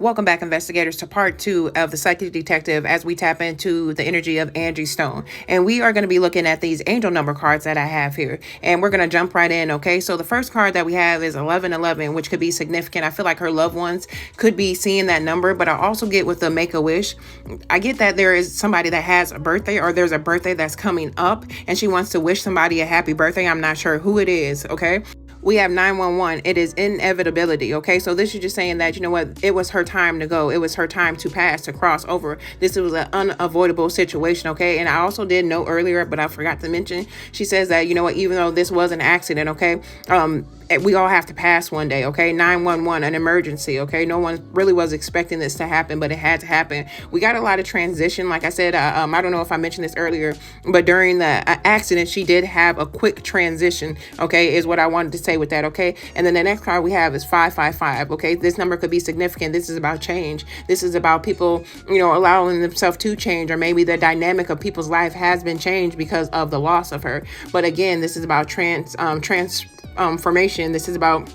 Welcome back, investigators, to part 2 of the Psychic Detective as we tap into the energy of Angie Stone. And we are going to be looking at these angel number cards that I have here. And we're going to jump right in, okay? So the first card that we have is 1111, which could be significant. I feel like her loved ones could be seeing that number, but I also get with the Make-A-Wish. I get that there is somebody that has a birthday, or there's a birthday that's coming up, and she wants to wish somebody a happy birthday. I'm not sure who it is, okay? We have 911. It is inevitability. Okay. So this is just saying that, you know what, it was her time to go. It was her time to pass, to cross over. This was an unavoidable situation. Okay. And I also did know earlier, but I forgot to mention, she says that, you know what, even though this was an accident, okay, we all have to pass one day. Okay. 911, an emergency. Okay. No one really was expecting this to happen, but it had to happen. We got a lot of transition. Like I said, I don't know if I mentioned this earlier, but during the accident, she did have a quick transition. Okay. Is what I wanted to say with that. Okay. And then the next card we have is 555. Okay. This number could be significant. This is about change. This is about people, you know, allowing themselves to change, or maybe the dynamic of people's life has been changed because of the loss of her. But again, this is about transformation. This is about,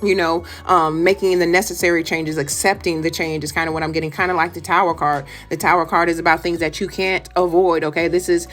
you know, making the necessary changes, accepting the change is kind of what I'm getting, kind of like the Tower card. The Tower card is about things that you can't avoid. Okay. This is,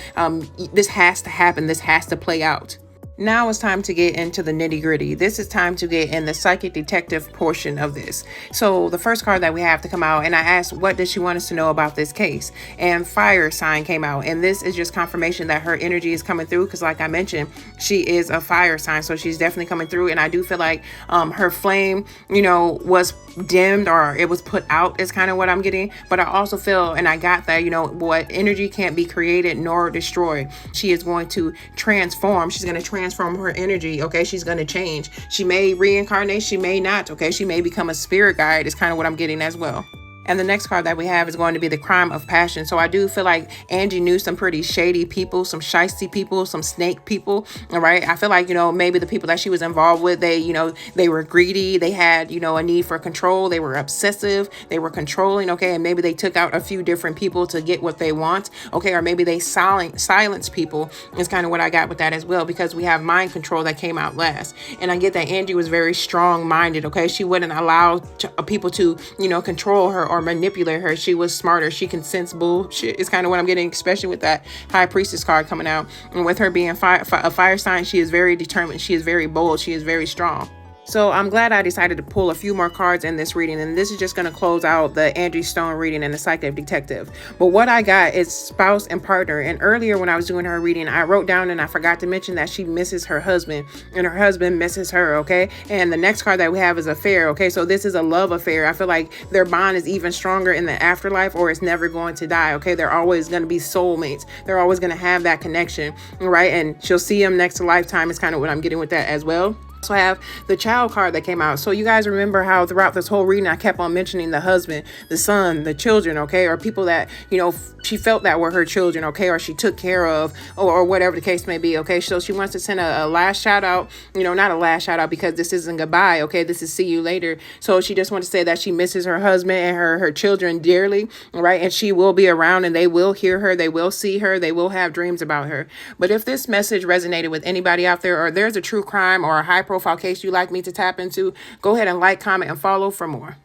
this has to happen. This has to play out. Now it's time to get into the nitty gritty. This is time to get in the psychic detective portion of this. So the first card that we have to come out, and I asked, what does she want us to know about this case? And fire sign came out. And this is just confirmation that her energy is coming through. Because like I mentioned, she is a fire sign. So she's definitely coming through. And I do feel like her flame, you know, was dimmed, or it was put out is kind of what I'm getting. But I also feel, and I got that, you know, what energy can't be created nor destroyed. She is going to transform. She's going to transform her energy. Okay. She's going to change. She may reincarnate. She may not. Okay. She may become a spirit guide is kind of what I'm getting as well. And the next card that we have is going to be the crime of passion. So I do feel like Angie knew some pretty shady people, some shisty people, some snake people. All right. I feel like, you know, maybe the people that she was involved with, they, you know, they were greedy. They had, you know, a need for control. They were obsessive. They were controlling. Okay. And maybe they took out a few different people to get what they want. Okay. Or maybe they silence people is kind of what I got with that as well, because we have mind control that came out last. And I get that Angie was very strong minded. Okay. She wouldn't allow people to, you know, control her or manipulate her. She was smarter. She can sense bullshit is kind of what I'm getting, especially with that High Priestess card coming out. And with her being a fire sign, she is very determined. She is very bold. She is very strong. So I'm glad I decided to pull a few more cards in this reading, and this is just going to close out the Angie Stone reading and the Psychic Detective. But what I got is spouse and partner. And earlier when I was doing her reading, I wrote down and I forgot to mention that she misses her husband and her husband misses her. Okay. And the next card that we have is affair. Okay. So this is a love affair. I feel like their bond is even stronger in the afterlife, or it's never going to die. Okay. They're always going to be soulmates. They're always going to have that connection. Right. And she'll see him next to lifetime is kind of what I'm getting with that as well. So I have the child card that came out. So you guys remember how throughout this whole reading I kept on mentioning the husband, the son, the children, okay, or people that, you know, she felt that were her children, okay, or she took care of, or whatever the case may be, okay. So she wants to send a last shout out, you know, not a last shout out because this isn't goodbye, okay, this is see you later. So she just wants to say that she misses her husband and her children dearly, right, and she will be around and they will hear her, they will see her, they will have dreams about her. But if this message resonated with anybody out there, or there's a true crime or a high profile case you'd like me to tap into, go ahead and like, comment, and follow for more.